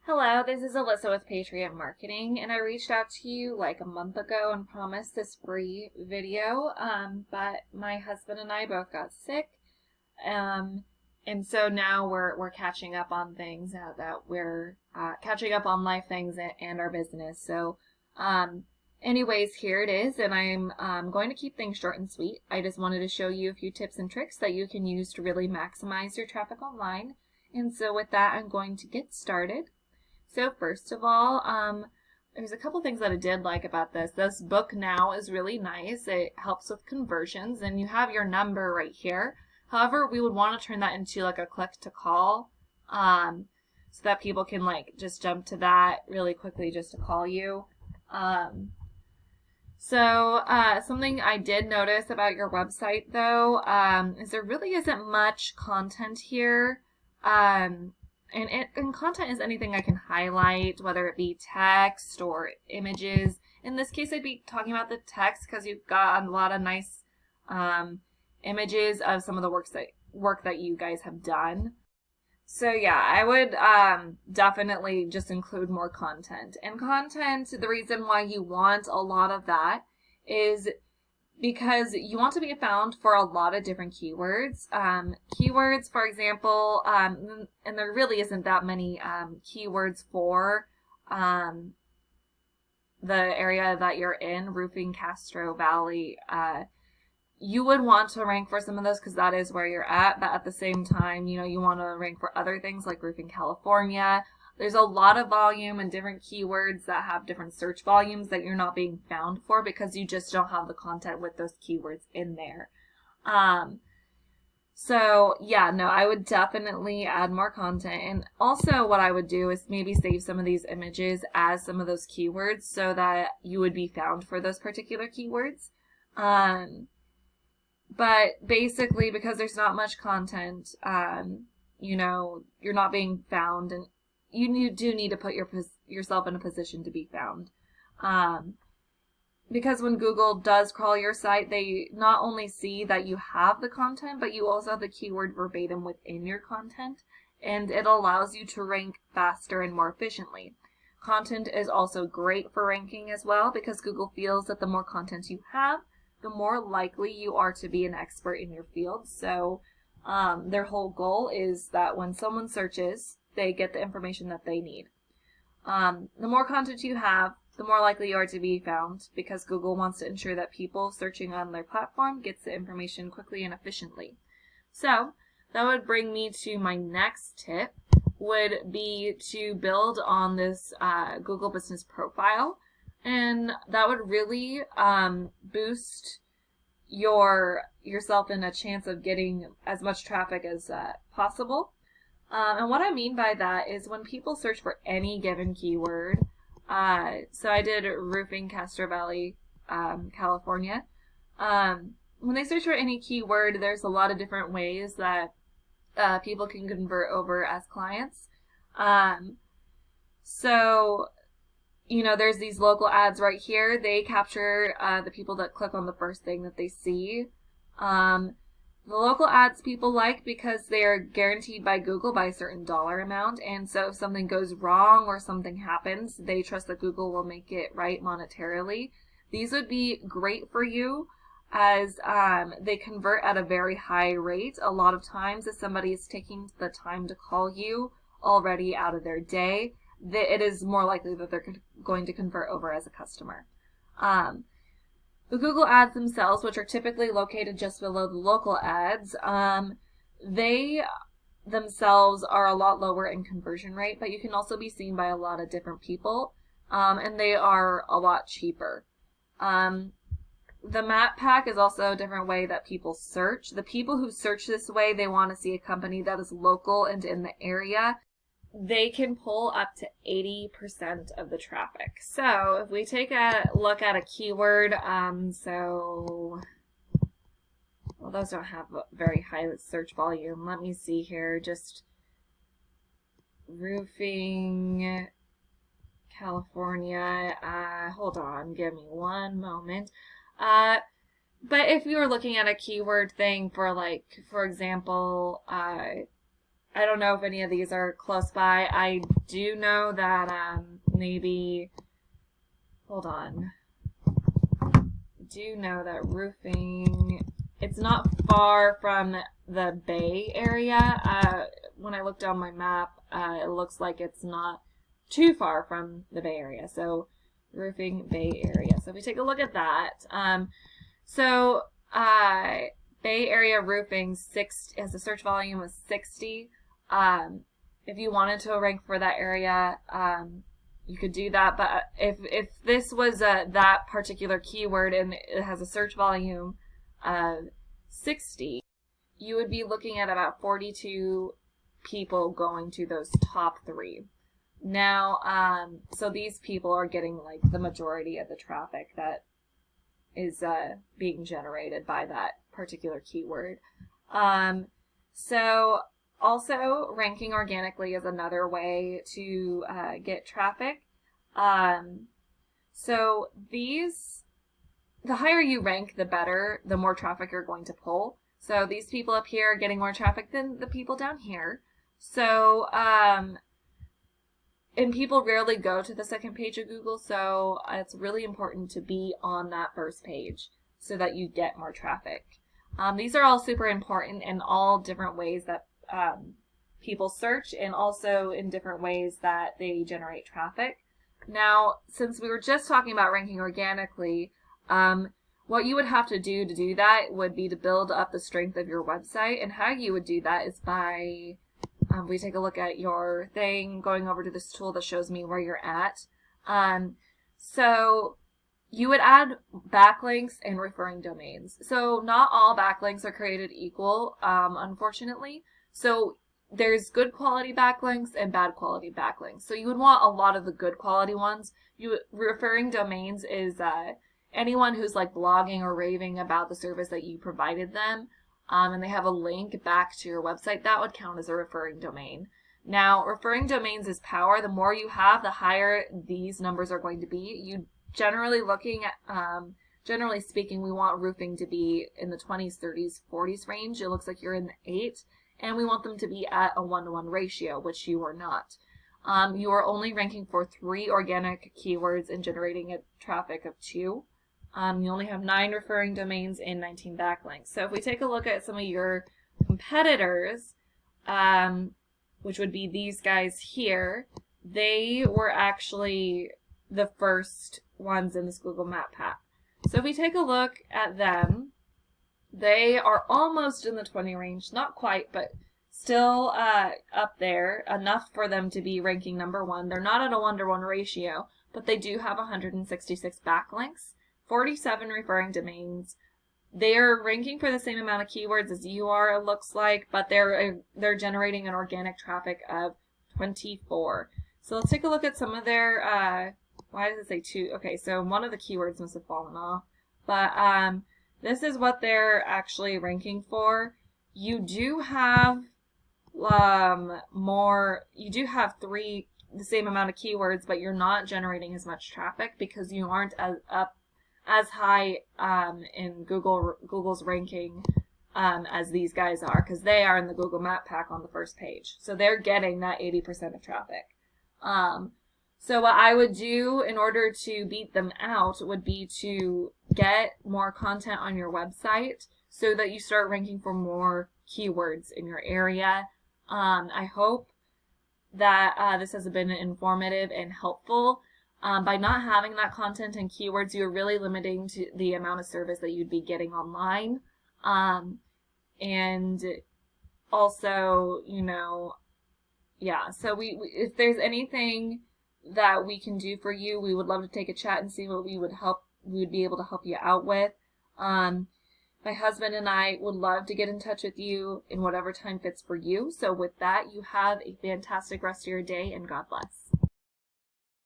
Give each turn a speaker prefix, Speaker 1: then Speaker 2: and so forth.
Speaker 1: Hello, this is Alyssa with Patriot Marketing, and I reached out to you like a month ago and promised this free video, but my husband and I both got sick, and so now we're catching up on things that we're catching up on life things and our business. So, anyways, here it is, and I'm going to keep things short and sweet. I just wanted to show you a few tips and tricks that you can use to really maximize your traffic online. And so with that, I'm going to get started. So first of all, there's a couple things that I did like about this. This book now is really nice. It helps with conversions, and you have your number right here. However, we would want to turn that into like a click to call, so that people can like just jump to that really quickly just to call you. Something I did notice about your website though, is there really isn't much content here. And content is anything I can highlight, whether it be text or images. In this case, I'd be talking about the text because you've got a lot of nice images of some of the work that you guys have done. So yeah, I would definitely just include more content. And content, the reason why you want a lot of that is because you want to be found for a lot of different keywords. Keywords, for example, and there really isn't that many keywords for the area that you're in, roofing, Castro Valley. You would want to rank for some of those because that is where you're at, but at the same time, you want to rank for other things like roofing California. There's a lot of volume and different keywords that have different search volumes that you're not being found for because you just don't have the content with those keywords in there. So yeah, no, I would definitely add more content. And also what I would do is maybe save some of these images as some of those keywords so that you would be found for those particular keywords. But basically because there's not much content, you're not being found, and you do need to put yourself in a position to be found. Because when Google does crawl your site, they not only see that you have the content, but you also have the keyword verbatim within your content, and it allows you to rank faster and more efficiently. Content is also great for ranking as well because Google feels that the more content you have, the more likely you are to be an expert in your field. So their whole goal is that when someone searches, they get the information that they need. The more content you have, the more likely you are to be found because Google wants to ensure that people searching on their platform gets the information quickly and efficiently. So that would bring me to my next tip, would be to build on this Google business profile, and that would really boost yourself in a chance of getting as much traffic as possible. And what I mean by that is when people search for any given keyword, so I did roofing Castro Valley, California. When they search for any keyword, there's a lot of different ways that people can convert over as clients. There's these local ads right here. They capture the people that click on the first thing that they see. The local ads people like because they are guaranteed by Google by a certain dollar amount, and so if something goes wrong or something happens, they trust that Google will make it right monetarily. These would be great for you as they convert at a very high rate. A lot of times if somebody is taking the time to call you already out of their day, it is more likely that they're going to convert over as a customer. The Google ads themselves, which are typically located just below the local ads, they themselves are a lot lower in conversion rate, but you can also be seen by a lot of different people, and they are a lot cheaper. The map pack is also a different way that people search. The people who search this way, they want to see a company that is local and in the area. They can pull up to 80% of the traffic. So if we take a look at a keyword, those don't have a very high search volume. Let me see here, just roofing California. Hold on, give me one moment. But if you were looking at a keyword thing for, like, for example, I don't know if any of these are close by. I do know that maybe, hold on. I do know that roofing, it's not far from the Bay Area. When I looked on my map, it looks like it's not too far from the Bay Area. So roofing Bay Area. So if we take a look at that, Bay Area roofing has a search volume of 60. If you wanted to rank for that area, you could do that. But if this was that particular keyword and it has a search volume of 60, you would be looking at about 42 people going to those top 3. Now, so these people are getting like the majority of the traffic that is being generated by that particular keyword. So also ranking organically is another way to get traffic. So the higher you rank, the better, the more traffic you're going to pull. So these people up here are getting more traffic than the people down here. So, and people rarely go to the second page of Google, so it's really important to be on that first page so that you get more traffic. These are all super important in all different ways that people search and also in different ways that they generate traffic. Now, since we were just talking about ranking organically, what you would have to do that would be to build up the strength of your website. And how you would do that is by, we take a look at your thing, going over to this tool that shows me where you're at. So you would add backlinks and referring domains. So not all backlinks are created equal, unfortunately. So there's good quality backlinks and bad quality backlinks. So you would want a lot of the good quality ones. Referring domains is anyone who's like blogging or raving about the service that you provided them, and they have a link back to your website, that would count as a referring domain. Now, referring domains is power. The more you have, the higher these numbers are going to be. You generally generally speaking, we want roofing to be in the 20s, 30s, 40s range. It looks like you're in the 8, and we want them to be at a 1-to-1 ratio, which you are not. You are only ranking for 3 organic keywords and generating a traffic of 2. You only have 9 referring domains and 19 backlinks. So if we take a look at some of your competitors, which would be these guys here, they were actually the first ones in this Google Map pack. So if we take a look at them, they are almost in the 20 range, not quite, but still up there, enough for them to be ranking number 1. They're not at a 1-to-1 ratio, but they do have 166 backlinks, 47 referring domains. They're ranking for the same amount of keywords as you are, it looks like, but they're generating an organic traffic of 24. So let's take a look at some of their, why does it say 2? Okay, so one of the keywords must have fallen off. But this is what they're actually ranking for. You do have the same amount of keywords, but you're not generating as much traffic because you aren't as high in Google's ranking as these guys are, because they are in the Google Map pack on the first page. So they're getting that 80% of traffic. So what I would do in order to beat them out would be to get more content on your website so that you start ranking for more keywords in your area. I hope that this has been informative and helpful. By not having that content and keywords, you're really limiting to the amount of service that you'd be getting online. And also, so if there's anything that we can do for you, we would love to take a chat and see what we would be able to help you out with. My husband and I would love to get in touch with you in whatever time fits for you. So with that, you have a fantastic rest of your day, and God bless.